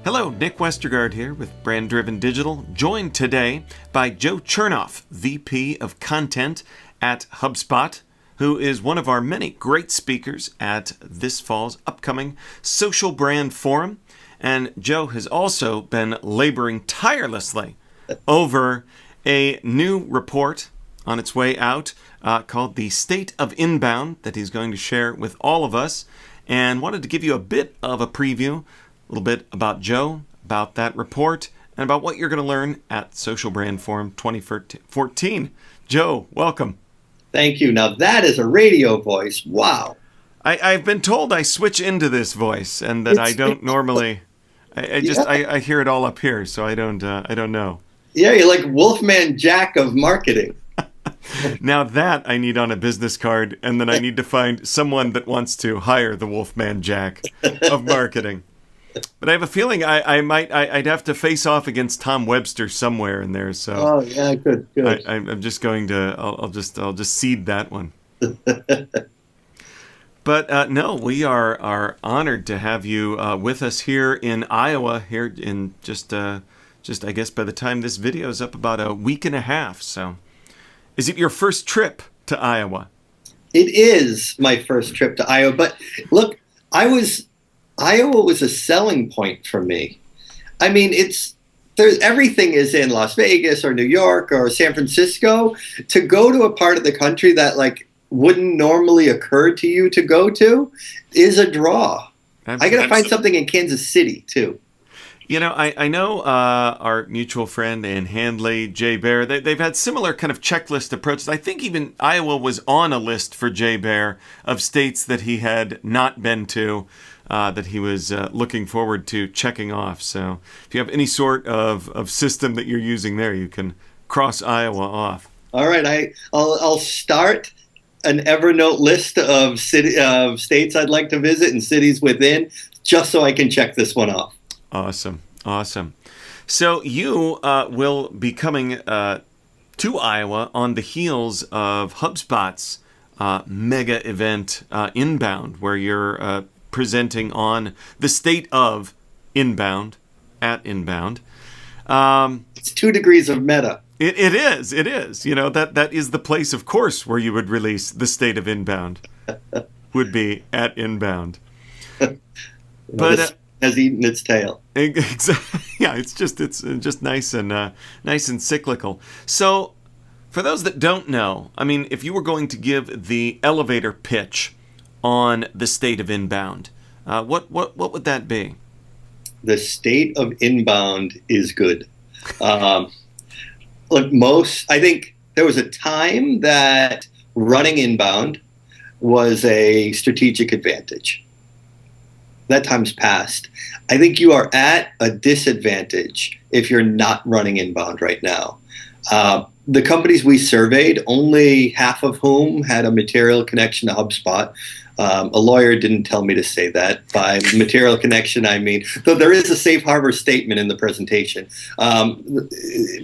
Hello, Nick Westergaard here with Brand Driven Digital, joined today by Joe Chernov, VP of Content at Hubspot, who is one of our many great speakers at this fall's upcoming Social Brand Forum. And Joe has also been laboring tirelessly over a new report on its way out called The State of Inbound that he's going to share with all of us, and wanted to give you a bit of a preview, a little bit about Joe, about that report, and about what you're going to learn at Social Brand Forum 2014. Joe, welcome. Thank you. Now that is a radio voice. Wow. I've been told I switch into this voice, and that I don't normally. I hear it all up here, so I don't know. Yeah, you're like Wolfman Jack of marketing. Now that I need on a business card, and then I need to find someone that wants to hire the Wolfman Jack of marketing. But I have a feeling I'd have to face off against Tom Webster somewhere in there. So oh yeah, good. I'm just going to I'll just cede that one. But no, we are honored to have you with us here in Iowa. Here in just I guess by the time this video is up, about a week and a half. So, is it your first trip to Iowa? It is my first trip to Iowa. But look, Iowa was a selling point for me. I mean, everything is in Las Vegas or New York or San Francisco. To go to a part of the country that wouldn't normally occur to you to go to is a draw. I got to find something in Kansas City too. You know, I know our mutual friend and Handley, Jay Bear, they've had similar kind of checklist approaches. I think even Iowa was on a list for Jay Bear of states that he had not been to, that he was looking forward to checking off. So if you have any sort of system that you're using there, you can cross Iowa off. All right, I'll start an Evernote list of states I'd like to visit and cities within, just so I can check this one off. Awesome. So you will be coming to Iowa on the heels of HubSpot's mega event Inbound, where you're presenting on the state of inbound at Inbound. It's 2 degrees of meta. It is. You know, that is the place, of course, where you would release the state of inbound, would be at Inbound. But has eaten its tail. Exactly. Yeah, it's just nice and cyclical. So, for those that don't know, I mean, if you were going to give the elevator pitch on the state of inbound, what would that be? The state of inbound is good. I think there was a time that running inbound was a strategic advantage. That time's passed. I think you are at a disadvantage if you're not running inbound right now. The companies we surveyed, only half of whom had a material connection to HubSpot. A lawyer didn't tell me to say that. By material connection, I mean, though there is a safe harbor statement in the presentation.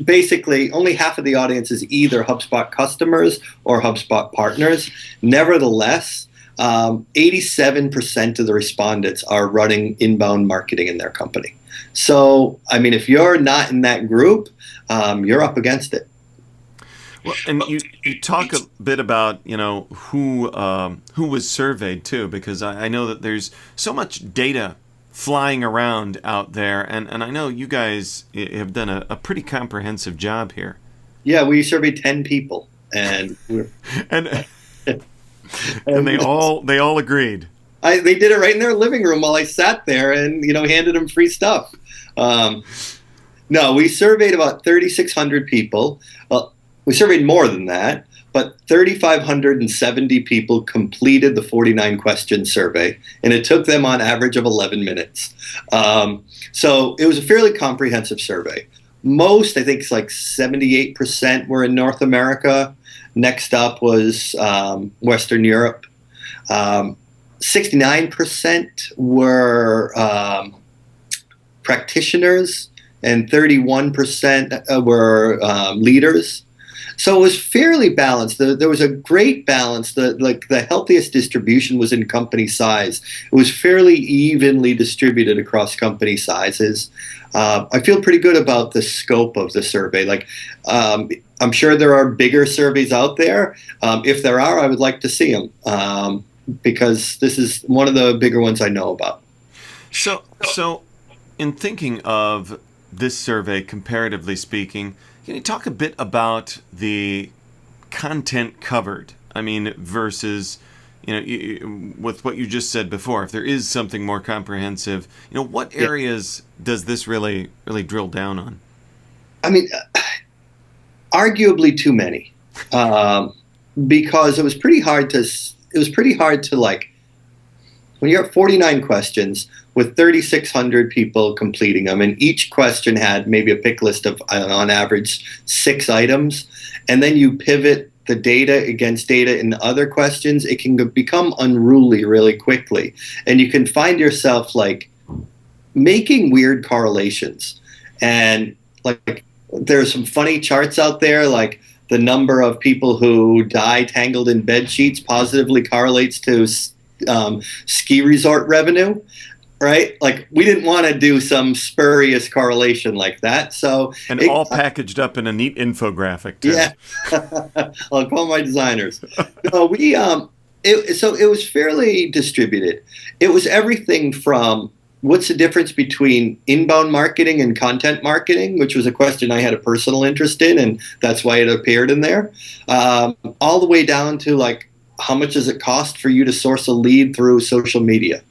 Basically, only half of the audience is either HubSpot customers or HubSpot partners. Nevertheless, 87% of the respondents are running inbound marketing in their company. So, I mean, if you're not in that group, you're up against it. Well, and you talk a bit about, you know, who was surveyed too, because I know that there's so much data flying around out there, and I know you guys have done a pretty comprehensive job here. Yeah, we surveyed 10 people, and and they all agreed. They did it right in their living room while I sat there and handed them free stuff. No, we surveyed about 3,600 people. Well, we surveyed more than that, but 3,570 people completed the 49-question survey, and it took them on average of 11 minutes. So it was a fairly comprehensive survey. Most, I think it's like 78% were in North America. Next up was Western Europe. 69% were practitioners, and 31% were leaders. So it was fairly balanced. There was a great balance. The healthiest distribution was in company size. It was fairly evenly distributed across company sizes. I feel pretty good about the scope of the survey. I'm sure there are bigger surveys out there. If there are, I would like to see them because this is one of the bigger ones I know about. So in thinking of this survey, comparatively speaking, can you talk a bit about the content covered? I mean, versus, with what you just said before, if there is something more comprehensive, what areas does this really drill down on? I mean, arguably too many, because it was pretty hard to like, when you're at 49 questions with 3,600 people completing them, and each question had maybe a pick list of, on average, 6 items, and then you pivot the data against data in other questions, it can become unruly really quickly. And you can find yourself like making weird correlations. And like there's some funny charts out there, like the number of people who die tangled in bed sheets positively correlates to ski resort revenue, right? Like we didn't want to do some spurious correlation like that. So all packaged up in a neat infographic too. Yeah. I'll call my designers. No, it was fairly distributed. It was everything from what's the difference between inbound marketing and content marketing, which was a question I had a personal interest in, and that's why it appeared in there, all the way down to like, how much does it cost for you to source a lead through social media?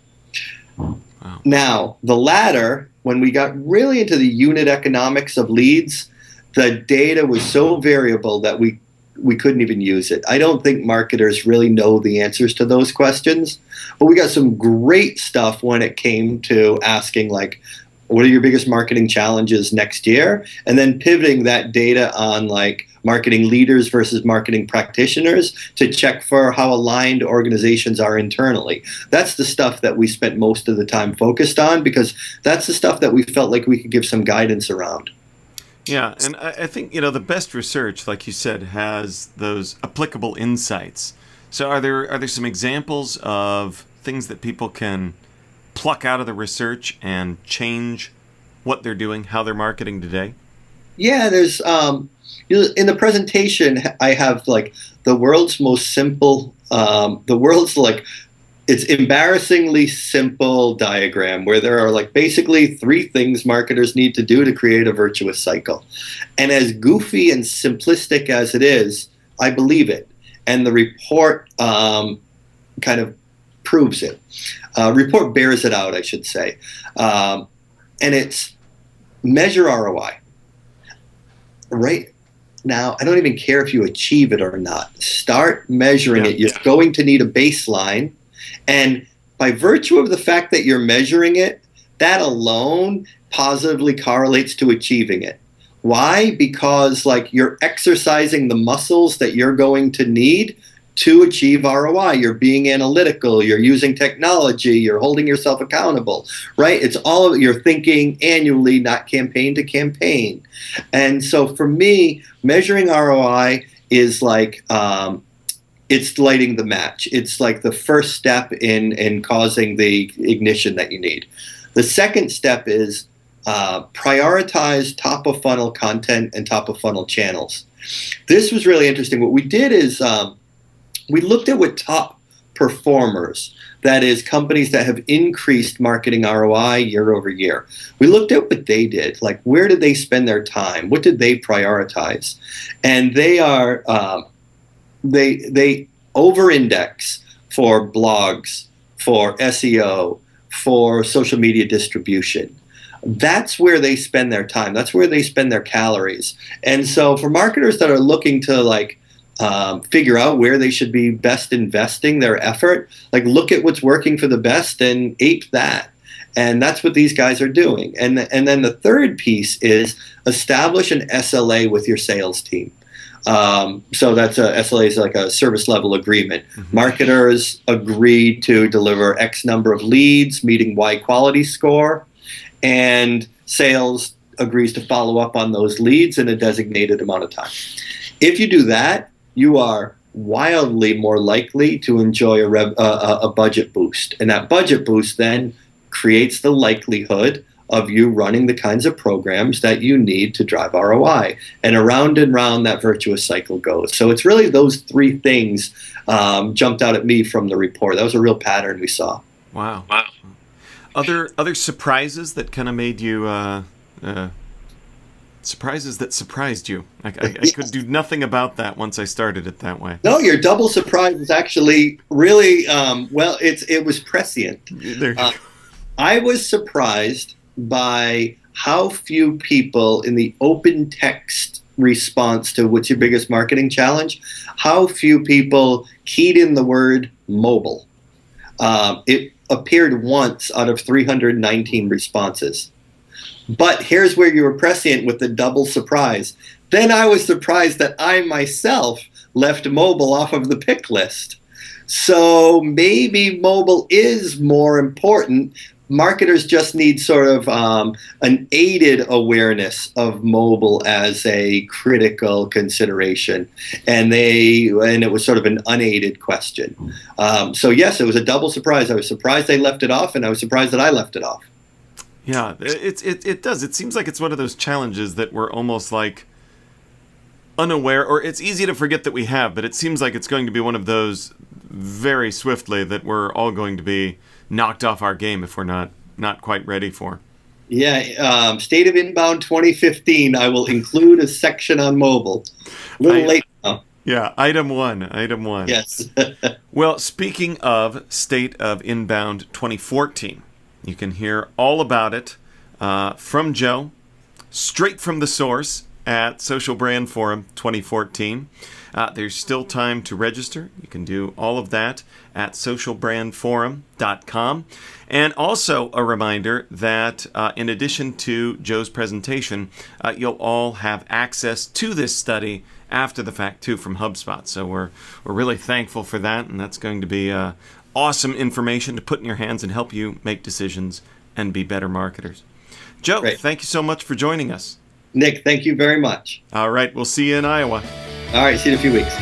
Wow. Now, the latter, when we got really into the unit economics of leads, the data was so variable that we couldn't even use it. I don't think marketers really know the answers to those questions, but we got some great stuff when it came to asking like, what are your biggest marketing challenges next year? And then pivoting that data on like marketing leaders versus marketing practitioners to check for how aligned organizations are internally. That's the stuff that we spent most of the time focused on because that's the stuff that we felt like we could give some guidance around. Yeah, and I think, the best research, like you said, has those applicable insights. So are there some examples of things that people can pluck out of the research and change what they're doing, how they're marketing today? Yeah, there's in the presentation I have like the world's most simple, it's embarrassingly simple diagram where there are like basically 3 things marketers need to do to create a virtuous cycle. And as goofy and simplistic as it is, I believe it. And the report kind of proves it. Report bears it out, I should say. And it's measure ROI. Right now, I don't even care if you achieve it or not. Start measuring it. You're going to need a baseline. And by virtue of the fact that you're measuring it, that alone positively correlates to achieving it. Why? Because like you're exercising the muscles that you're going to need to achieve ROI. You're being analytical, you're using technology, you're holding yourself accountable, right? It's all of you're thinking annually, not campaign to campaign. And so for me, measuring ROI is like it's lighting the match. It's like the first step in causing the ignition that you need. The second step is prioritize top of funnel content and top of funnel channels. This was really interesting. What we did is we looked at what top performers, that is companies that have increased marketing ROI year over year. We looked at what they did, like where did they spend their time? What did they prioritize? And they are they over-index for blogs, for SEO, for social media distribution. That's where they spend their time. That's where they spend their calories. And so for marketers that are looking to like figure out where they should be best investing their effort, like look at what's working for the best and ape that. And that's what these guys are doing. And then the third piece is establish an SLA with your sales team. So that's a SLA is like a service level agreement. Mm-hmm. Marketers agree to deliver X number of leads, meeting Y quality score, and sales agrees to follow up on those leads in a designated amount of time. If you do that, you are wildly more likely to enjoy a budget boost. And that budget boost then creates the likelihood of you running the kinds of programs that you need to drive ROI. And round that virtuous cycle goes. So it's really those three things jumped out at me from the report. That was a real pattern we saw. Wow. Other surprises that kind of made you surprises that surprised you. I could do nothing about that once I started it that way. No, your double surprise was actually really it was prescient. I was surprised by how few people in the open text response to what's your biggest marketing challenge, how few people keyed in the word mobile. It appeared once out of 319 responses. But here's where you were prescient with the double surprise. Then I was surprised that I myself left mobile off of the pick list. So maybe mobile is more important. Marketers just need sort of an aided awareness of mobile as a critical consideration, and it was sort of an unaided question. So yes, it was a double surprise. I was surprised they left it off, and I was surprised that I left it off. Yeah, it does. It seems like it's one of those challenges that we're almost like unaware, or it's easy to forget that we have, but it seems like it's going to be one of those very swiftly that we're all going to be knocked off our game if we're not quite ready for. Yeah, State of Inbound 2015, I will include a section on mobile. A little late now. Yeah, item one. Yes. Well, speaking of State of Inbound 2014, you can hear all about it from Joe, straight from the source at Social Brand Forum 2014. There's still time to register. You can do all of that at socialbrandforum.com. And also a reminder that in addition to Joe's presentation, you'll all have access to this study after the fact too from Hubspot. So we're really thankful for that, and that's going to be awesome information to put in your hands and help you make decisions and be better marketers. Joe, Great. Thank you so much for joining us. Nick, thank you very much. All right, we'll see you in Iowa. All right, see you in a few weeks.